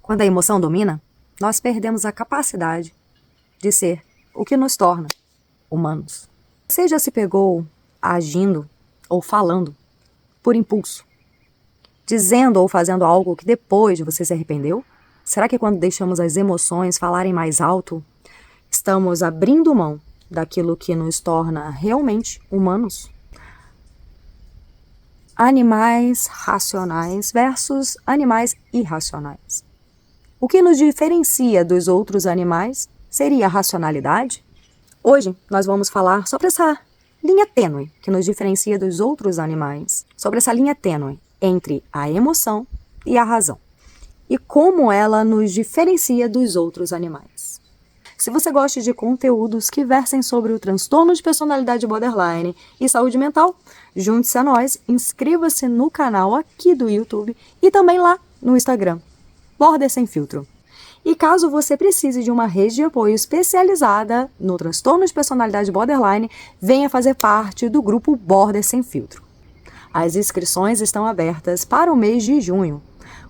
Quando a emoção domina, nós perdemos a capacidade de ser o que nos torna humanos. Você já se pegou agindo ou falando por impulso, dizendo ou fazendo algo que depois você se arrependeu? Será que quando deixamos as emoções falarem mais alto, estamos abrindo mão daquilo que nos torna realmente humanos? Animais racionais versus animais irracionais. O que nos diferencia dos outros animais seria a racionalidade? Hoje nós vamos falar sobre essa linha tênue que nos diferencia dos outros animais, sobre essa linha tênue entre a emoção e a razão, e como ela nos diferencia dos outros animais. Se você gosta de conteúdos que versem sobre o transtorno de personalidade borderline e saúde mental, junte-se a nós, inscreva-se no canal aqui do YouTube e também lá no Instagram, Border Sem Filtro. E caso você precise de uma rede de apoio especializada no transtorno de personalidade borderline, venha fazer parte do grupo Border Sem Filtro. As inscrições estão abertas para o mês de junho.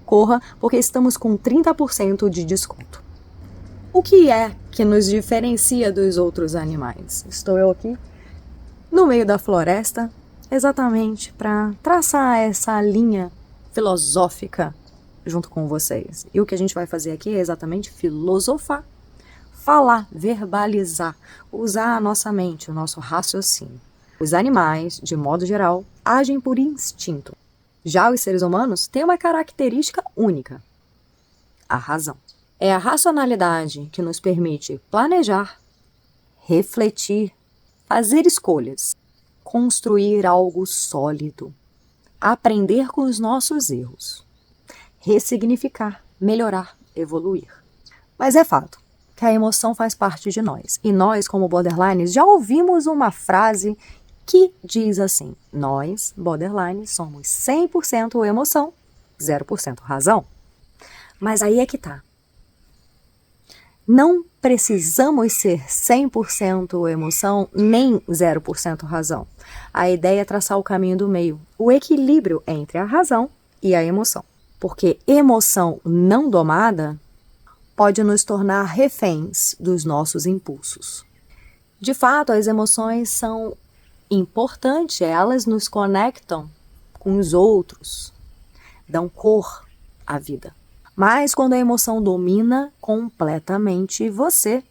Corra, porque estamos com 30% de desconto. O que é que nos diferencia dos outros animais? Estou eu aqui no meio da floresta, exatamente para traçar essa linha filosófica junto com vocês. E o que a gente vai fazer aqui é exatamente filosofar, falar, verbalizar, usar a nossa mente, o nosso raciocínio. Os animais, de modo geral, agem por instinto. Já os seres humanos têm uma característica única: a razão. É a racionalidade que nos permite planejar, refletir, fazer escolhas, construir algo sólido, aprender com os nossos erros, ressignificar, melhorar, evoluir. Mas é fato que a emoção faz parte de nós. E nós, como borderlines, já ouvimos uma frase que diz assim: nós, borderlines, somos 100% emoção, 0% razão. Mas aí é que tá. Não precisamos ser 100% emoção nem 0% razão. A ideia é traçar o caminho do meio, o equilíbrio entre a razão e a emoção. Porque emoção não domada pode nos tornar reféns dos nossos impulsos. De fato, as emoções são importantes, elas nos conectam com os outros, dão cor à vida. Mas quando a emoção domina completamente, você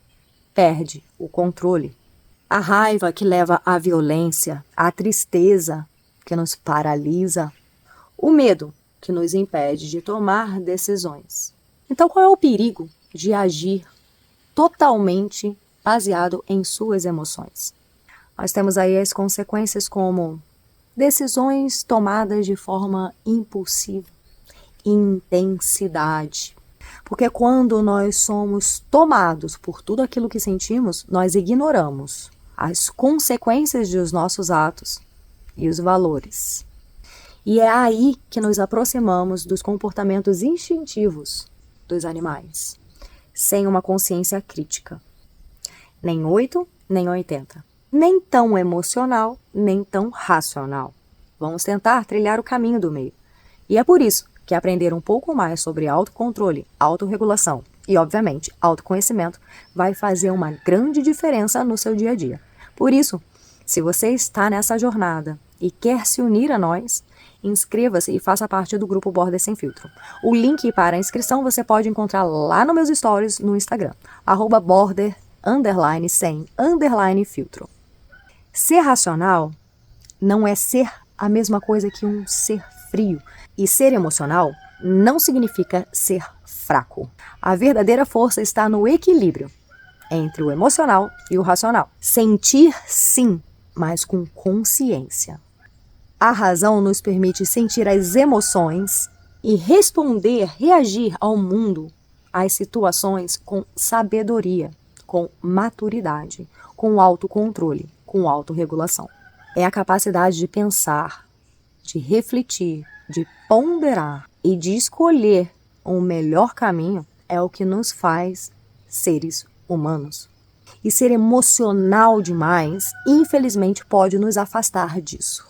perde o controle. A raiva que leva à violência, a tristeza que nos paralisa, o medo que nos impede de tomar decisões. Então, qual é o perigo de agir totalmente baseado em suas emoções? Nós temos aí as consequências como decisões tomadas de forma impulsiva, intensidade. Porque quando nós somos tomados por tudo aquilo que sentimos, nós ignoramos as consequências dos nossos atos e os valores. E é aí que nos aproximamos dos comportamentos instintivos dos animais, sem uma consciência crítica. Nem 8, nem 80. Nem tão emocional, nem tão racional. Vamos tentar trilhar o caminho do meio. E é por isso que aprender um pouco mais sobre autocontrole, autorregulação e, obviamente, autoconhecimento vai fazer uma grande diferença no seu dia a dia. Por isso, se você está nessa jornada e quer se unir a nós, inscreva-se e faça parte do grupo Border Sem Filtro. O link para a inscrição você pode encontrar lá nos meus stories no Instagram, @border_sem_filtro. Ser racional não é ser a mesma coisa que um ser frio. E ser emocional não significa ser fraco. A verdadeira força está no equilíbrio entre o emocional e o racional. Sentir, sim, mas com consciência. A razão nos permite sentir as emoções e responder, reagir ao mundo, às situações com sabedoria, com maturidade, com autocontrole, com autorregulação. É a capacidade de pensar, de refletir, de ponderar e de escolher um melhor caminho é o que nos faz seres humanos. E ser emocional demais, infelizmente, pode nos afastar disso.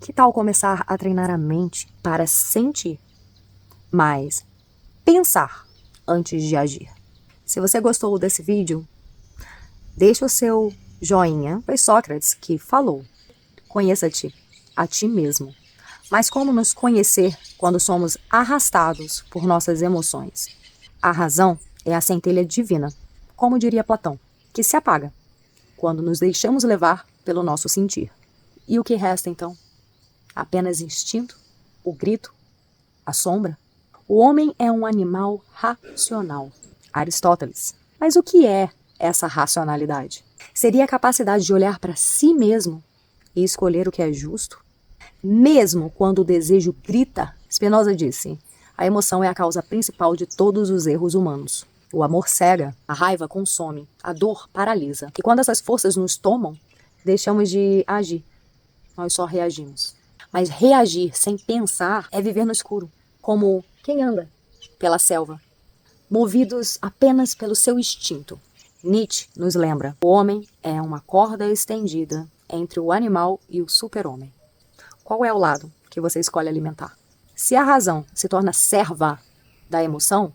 Que tal começar a treinar a mente para sentir, mas pensar antes de agir. Se você gostou desse vídeo, deixa o seu joinha. Foi Sócrates que falou: conheça-te a ti mesmo. Mas como nos conhecer quando somos arrastados por nossas emoções? A razão é a centelha divina, como diria Platão, que se apaga quando nos deixamos levar pelo nosso sentir. E o que resta então? Apenas instinto, o grito, a sombra? O homem é um animal racional. Aristóteles. Mas o que é essa racionalidade? Seria a capacidade de olhar para si mesmo e escolher o que é justo? Mesmo quando o desejo grita, Spinoza disse, a emoção é a causa principal de todos os erros humanos. O amor cega, a raiva consome, a dor paralisa. E quando essas forças nos tomam, deixamos de agir. Nós só reagimos. Mas reagir sem pensar é viver no escuro, como quem anda pela selva, movidos apenas pelo seu instinto. Nietzsche nos lembra, o homem é uma corda estendida entre o animal e o super-homem. Qual é o lado que você escolhe alimentar? Se a razão se torna serva da emoção,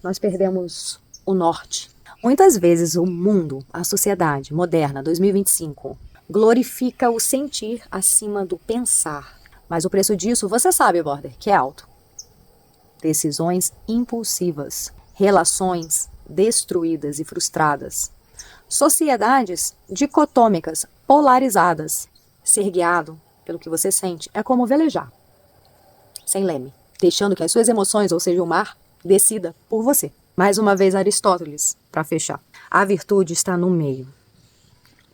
nós perdemos o norte. Muitas vezes o mundo, a sociedade moderna, 2025, glorifica o sentir acima do pensar. Mas o preço disso, você sabe, Border, que é alto. Decisões impulsivas, relações destruídas e frustradas, sociedades dicotômicas, polarizadas. Ser guiado pelo que você sente é como velejar, sem leme, deixando que as suas emoções, ou seja, o mar, decida por você. Mais uma vez, Aristóteles, para fechar. A virtude está no meio.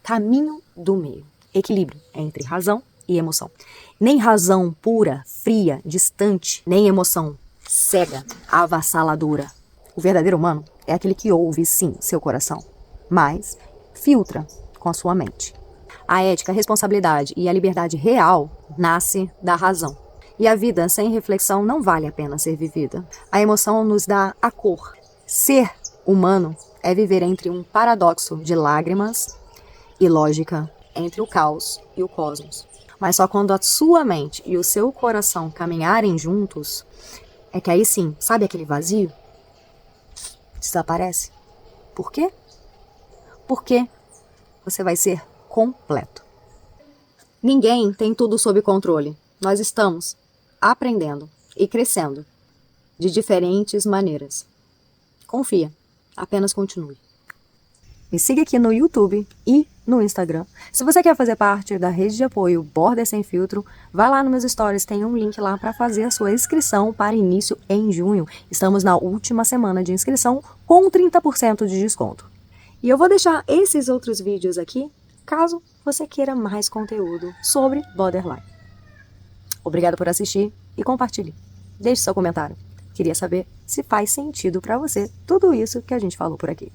Caminho do meio. Equilíbrio entre razão e emoção. Nem razão pura, fria, distante, nem emoção cega, avassaladora. O verdadeiro humano é aquele que ouve, sim, seu coração, mas filtra com a sua mente. A ética, a responsabilidade e a liberdade real nasce da razão. E a vida sem reflexão não vale a pena ser vivida. A emoção nos dá a cor. Ser humano é viver entre um paradoxo de lágrimas e lógica, entre o caos e o cosmos. Mas só quando a sua mente e o seu coração caminharem juntos, é que aí sim, sabe aquele vazio? Desaparece. Por quê? Porque você vai ser completo. Ninguém tem tudo sob controle. Nós estamos aprendendo e crescendo de diferentes maneiras. Confia, apenas continue. Me siga aqui no YouTube e no Instagram. Se você quer fazer parte da rede de apoio Border Sem Filtro, vai lá nos meus stories, tem um link lá para fazer a sua inscrição para início em junho. Estamos na última semana de inscrição com 30% de desconto. E eu vou deixar esses outros vídeos aqui, caso você queira mais conteúdo sobre Borderline. Obrigado por assistir e compartilhe. Deixe seu comentário. Queria saber se faz sentido para você tudo isso que a gente falou por aqui.